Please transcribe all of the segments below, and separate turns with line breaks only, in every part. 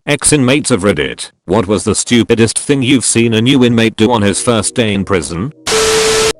Inmates of Reddit, what was the stupidest thing you've seen a new inmate do on his first day in prison?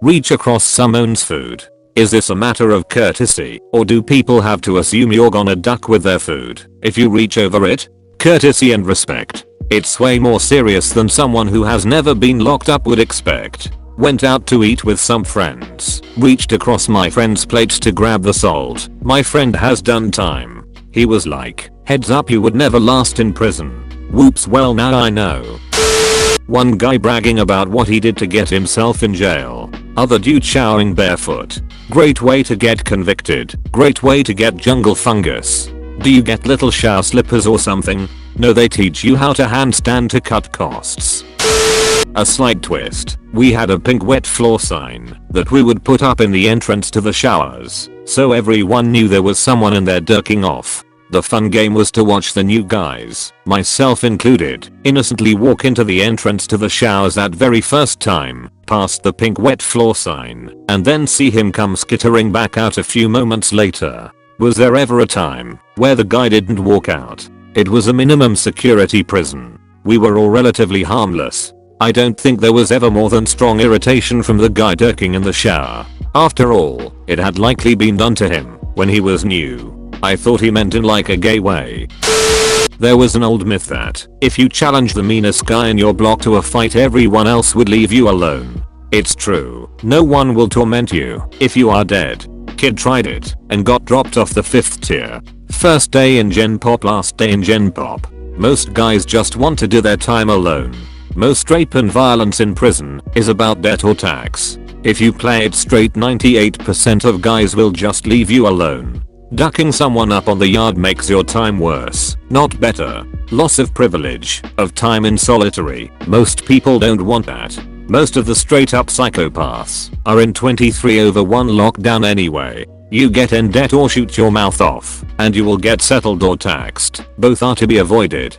Reach across someone's food. Is this a matter of courtesy, or do people have to assume you're gonna duck with their food if you reach over it? Courtesy and respect. It's way more serious than someone who has never been locked up would expect. Went out to eat with some friends. Reached across my friend's plate to grab the salt. My friend has done time. He was like, heads up, you would never last in prison. Whoops, well now I know. One guy bragging about what he did to get himself in jail. Other dude showering barefoot. Great way to get convicted. Great way to get jungle fungus. Do you get little shower slippers or something? No, they teach you how to handstand to cut costs. A slight twist. We had a pink wet floor sign that we would put up in the entrance to the showers, so everyone knew there was someone in there jerking off. The fun game was to watch the new guys, myself included, innocently walk into the entrance to the showers that very first time, past the pink wet floor sign, and then see him come skittering back out a few moments later. Was there ever a time where the guy didn't walk out? It was a minimum security prison. We were all relatively harmless. I don't think there was ever more than strong irritation from the guy dirking in the shower. After all, it had likely been done to him when he was new. I thought he meant in like a gay way. There was an old myth that if you challenge the meanest guy in your block to a fight, everyone else would leave you alone. It's true. No one will torment you if you are dead. Kid tried it and got dropped off the 5th tier. First day in Gen Pop, last day in Gen Pop. Most guys just want to do their time alone. Most rape and violence in prison is about debt or tax. If you play it straight, 98% of guys will just leave you alone. Ducking someone up on the yard makes your time worse, not better. Loss of privilege, of time in solitary. Most people don't want that. Most of the straight up psychopaths are in 23/1 lockdown anyway. You get in debt or shoot your mouth off, and you will get settled or taxed. Both are to be avoided.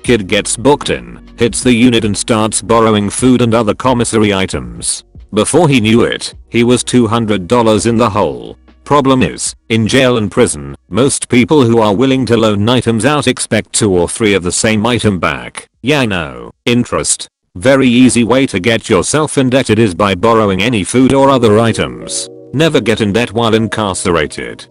Kid gets booked in, hits the unit and starts borrowing food and other commissary items. Before he knew it, he was $200 in the hole. Problem is, in jail and prison, most people who are willing to loan items out expect 2 or 3 of the same item back. Yeah, I know. Interest. Very easy way to get yourself indebted is by borrowing any food or other items. Never get in debt while incarcerated.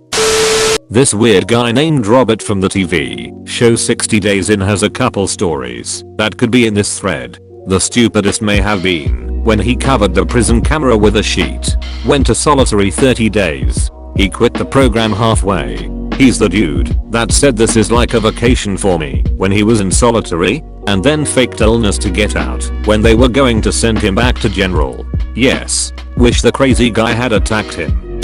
This weird guy named Robert from the TV show 60 Days In has a couple stories that could be in this thread. The stupidest may have been when he covered the prison camera with a sheet. Went to solitary 30 days. He quit the program halfway. He's the dude that said this is like a vacation for me when he was in solitary, and then faked illness to get out when they were going to send him back to general. Yes. Wish the crazy guy had attacked him.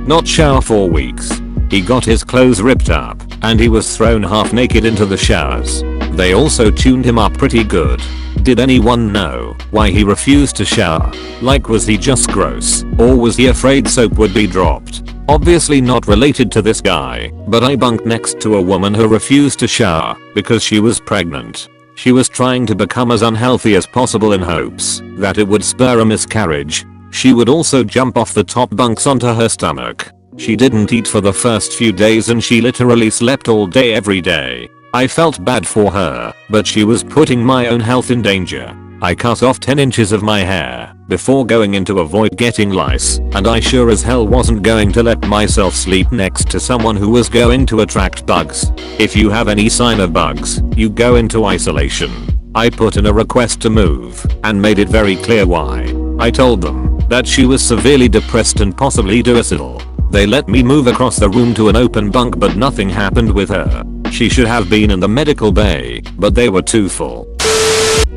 Not shower for weeks. He got his clothes ripped up and he was thrown half naked into the showers. They also tuned him up pretty good. Did anyone know why he refused to shower? Like, was he just gross, or was he afraid soap would be dropped? Obviously not related to this guy, but I bunked next to a woman who refused to shower because she was pregnant. She was trying to become as unhealthy as possible in hopes that it would spur a miscarriage. She would also jump off the top bunks onto her stomach. She didn't eat for the first few days and she literally slept all day every day. I felt bad for her, but she was putting my own health in danger. I cut off 10 inches of my hair before going in to avoid getting lice, and I sure as hell wasn't going to let myself sleep next to someone who was going to attract bugs. If you have any sign of bugs, you go into isolation. I put in a request to move and made it very clear why. I told them that she was severely depressed and possibly suicidal. They let me move across the room to an open bunk, but nothing happened with her. She should have been in the medical bay, but they were too full.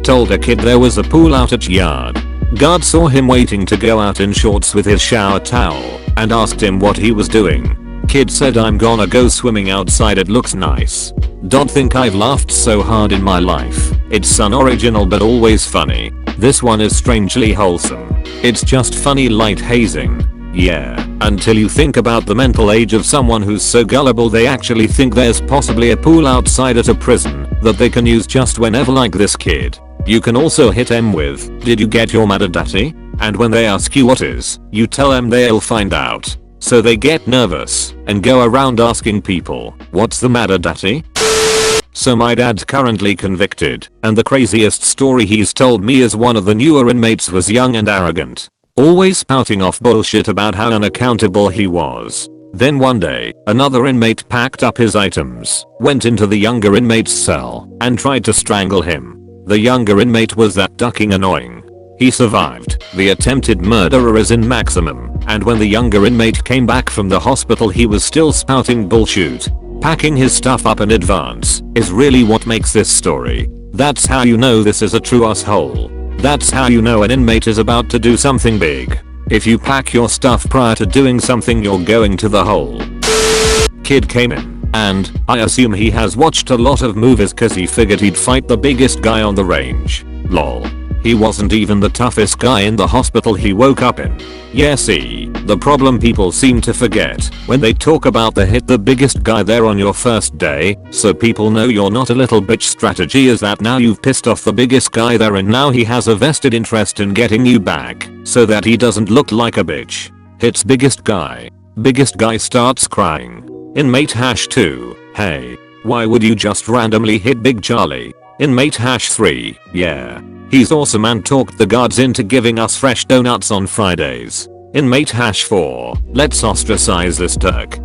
Told a kid there was a pool out at yard. Guard saw him waiting to go out in shorts with his shower towel and asked him what he was doing. Kid said, I'm gonna go swimming outside, it looks nice. Don't think I've laughed so hard in my life. It's unoriginal but always funny. This one is strangely wholesome. It's just funny light hazing. Yeah, until you think about the mental age of someone who's so gullible they actually think there's possibly a pool outside at a prison that they can use just whenever, like this kid. You can also hit them with, did you get your mad daddy? And when they ask you what is, you tell them they'll find out. So they get nervous and go around asking people, what's the matter daddy? So my dad's currently convicted, and the craziest story he's told me is one of the newer inmates was young and arrogant, always spouting off bullshit about how unaccountable he was. Then one day, another inmate packed up his items, went into the younger inmate's cell, and tried to strangle him. The younger inmate was that ducking annoying. He survived. The attempted murderer is in maximum, and when the younger inmate came back from the hospital he was still spouting bullshit. Packing his stuff up in advance is really what makes this story. That's how you know this is a true asshole. That's how you know an inmate is about to do something big. If you pack your stuff prior to doing something, you're going to the hole. Kid came in, and I assume he has watched a lot of movies cause he figured he'd fight the biggest guy on the range. Lol. He wasn't even the toughest guy in the hospital he woke up in. Yeah, see, the problem people seem to forget when they talk about hit the biggest guy there on your first day, so people know you're not a little bitch strategy is that now you've pissed off the biggest guy there and now he has a vested interest in getting you back so that he doesn't look like a bitch. Hits biggest guy. Biggest guy starts crying. Inmate #2, hey, why would you just randomly hit Big Charlie? Inmate #3, yeah. He's awesome and talked the guards into giving us fresh donuts on Fridays. Inmate #4, let's ostracize this Turk.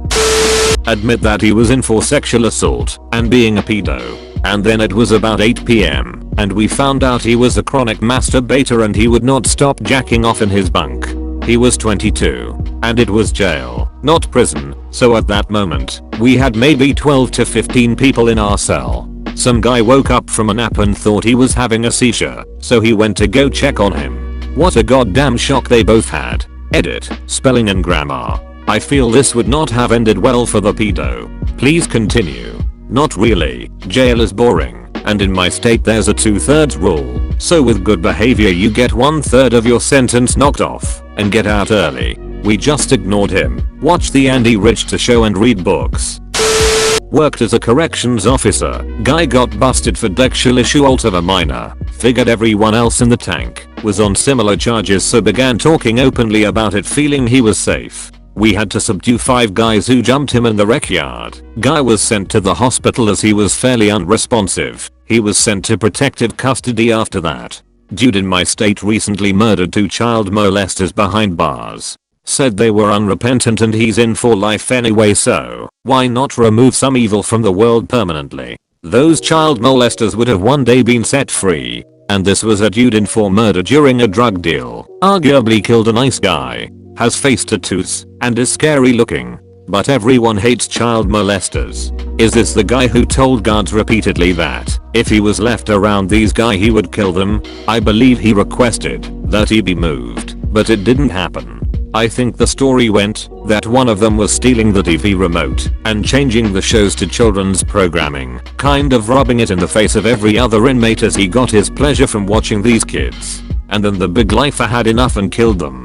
Admit that he was in for sexual assault and being a pedo. And then it was about 8 PM and we found out he was a chronic masturbator and he would not stop jacking off in his bunk. He was 22 and it was jail, not prison, so at that moment we had maybe 12 to 15 people in our cell. Some guy woke up from a nap and thought he was having a seizure, so he went to go check on him. What a goddamn shock they both had. Edit, spelling and grammar. I feel this would not have ended well for the pedo. Please continue. Not really, jail is boring, and in my state there's a 2/3 rule, so with good behavior you get 1/3 of your sentence knocked off, and get out early. We just ignored him, watched the Andy Richter show and read books. Worked as a corrections officer, guy got busted for sexual assault of a minor, figured everyone else in the tank was on similar charges so began talking openly about it feeling he was safe. We had to subdue 5 guys who jumped him in the rec yard. Guy was sent to the hospital as he was fairly unresponsive. He was sent to protective custody after that. Dude in my state recently murdered 2 child molesters behind bars. Said they were unrepentant and he's in for life anyway, so why not remove some evil from the world permanently? Those child molesters would have one day been set free. And this was a dude in for murder during a drug deal. Arguably killed a nice guy. Has face tattoos and is scary looking. But everyone hates child molesters. Is this the guy who told guards repeatedly that if he was left around these guys he would kill them? I believe he requested that he be moved, but it didn't happen. I think the story went that one of them was stealing the TV remote and changing the shows to children's programming, kind of rubbing it in the face of every other inmate as he got his pleasure from watching these kids. And then the big lifer had enough and killed them.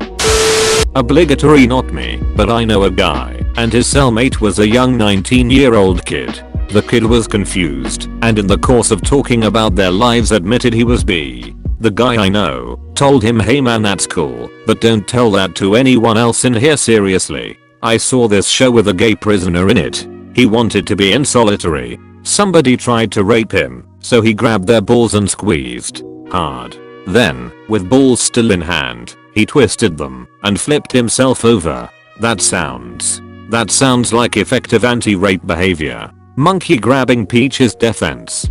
Obligatory not me, but I know a guy, and his cellmate was a young 19-year-old kid. The kid was confused, and in the course of talking about their lives admitted he was bi. The guy I know told him, hey man, that's cool, but don't tell that to anyone else in here, seriously. I saw this show with a gay prisoner in it. He wanted to be in solitary. Somebody tried to rape him, so he grabbed their balls and squeezed hard. Then, with balls still in hand, he twisted them and flipped himself over. That sounds like effective anti-rape behavior. Monkey grabbing Peach's defense.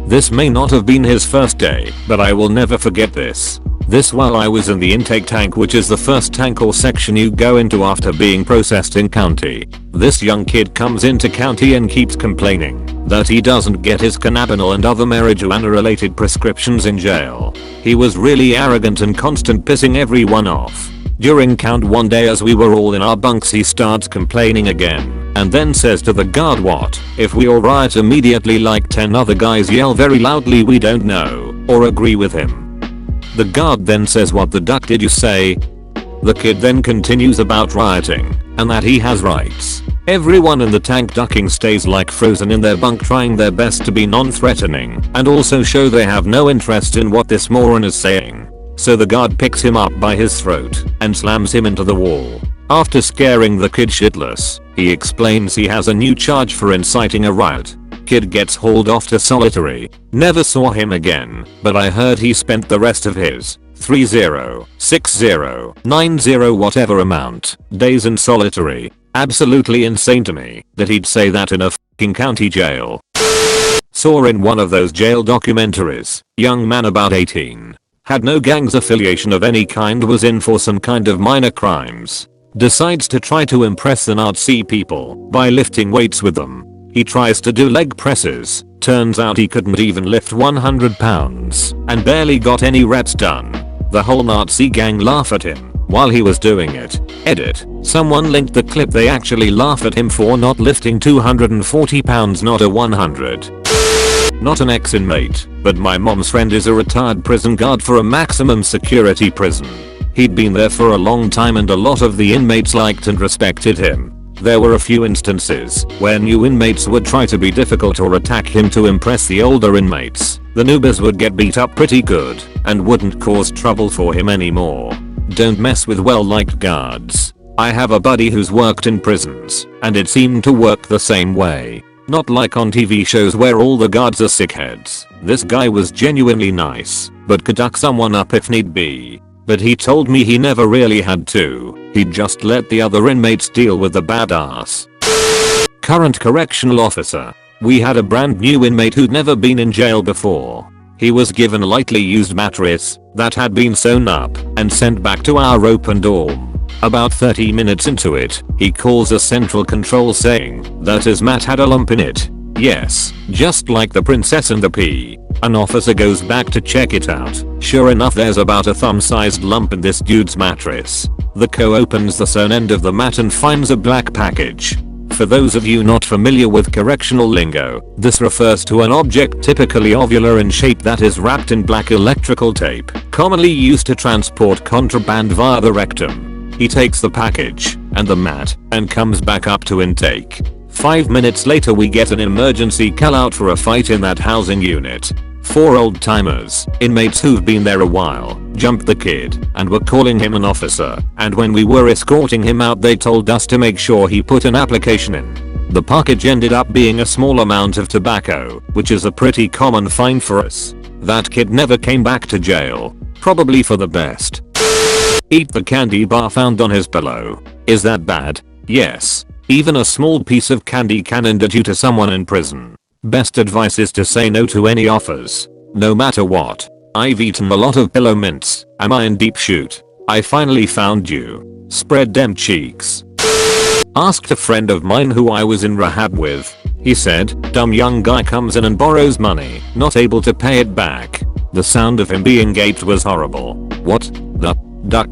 This may not have been his first day, but I will never forget this. This while I was in the intake tank, which is the first tank or section you go into after being processed in county. This young kid comes into county and keeps complaining that he doesn't get his cannabinol and other marijuana related prescriptions in jail. He was really arrogant and constant pissing everyone off. During count one day as we were all in our bunks he starts complaining again. And then says to the guard, what if we all riot immediately like 10 other guys yell very loudly we don't know or agree with him? The guard then says, what the duck did you say? The kid then continues about rioting and that he has rights. Everyone in the tank ducking stays like frozen in their bunk trying their best to be non-threatening and also show they have no interest in what this moron is saying. So the guard picks him up by his throat and slams him into the wall. After scaring the kid shitless, he explains he has a new charge for inciting a riot. kid gets hauled off to solitary. Never saw him again, but I heard he spent the rest of his 30, 60, 90 whatever amount days in solitary. Absolutely insane to me that he'd say that in a fucking county jail. Saw in one of those jail documentaries, young man about 18. Had no gangs affiliation of any kind, was in for some kind of minor crimes. Decides to try to impress the Nazi people by lifting weights with them. He tries to do leg presses, turns out he couldn't even lift 100 pounds and barely got any reps done. The whole Nazi gang laugh at him while he was doing it. Edit. Someone linked the clip. They actually laugh at him for not lifting 240 pounds, not a 100. Not an ex-inmate, but my mom's friend is a retired prison guard for a maximum security prison. He'd been there for a long time and a lot of the inmates liked and respected him. There were a few instances where new inmates would try to be difficult or attack him to impress the older inmates. The newbies would get beat up pretty good and wouldn't cause trouble for him anymore. Don't mess with well-liked guards. I have a buddy who's worked in prisons, and it seemed to work the same way. Not like on TV shows where all the guards are sickheads. This guy was genuinely nice, but could duck someone up if need be. But he told me he never really had to. He'd just let the other inmates deal with the badass. Current correctional officer. We had a brand new inmate who'd never been in jail before. He was given a lightly used mattress that had been sewn up and sent back to our open dorm. About 30 minutes into it, he calls a central control saying that his mat had a lump in it. Yes, just like the Princess and the Pea. An officer goes back to check it out. Sure enough, there's about a thumb-sized lump in this dude's mattress. The co opens the sewn end of the mat and finds a black package. For those of you not familiar with correctional lingo, this refers to an object typically ovular in shape that is wrapped in black electrical tape, commonly used to transport contraband via the rectum. He takes the package and the mat and comes back up to intake. 5 minutes later we get an emergency call out for a fight in that housing unit. 4 old timers, inmates who've been there a while, jumped the kid and were calling him an officer, and when we were escorting him out they told us to make sure he put an application in. The package ended up being a small amount of tobacco, which is a pretty common find for us. That kid never came back to jail. Probably for the best. Eat the candy bar found on his pillow. Is that bad? Yes. Even a small piece of candy can injure you to someone in prison. Best advice is to say no to any offers. No matter what. I've eaten a lot of pillow mints. Am I in deep shoot? I finally found you. Spread them cheeks. Asked a friend of mine who I was in rehab with. He said, dumb young guy comes in and borrows money, not able to pay it back. The sound of him being gaped was horrible. What the duck?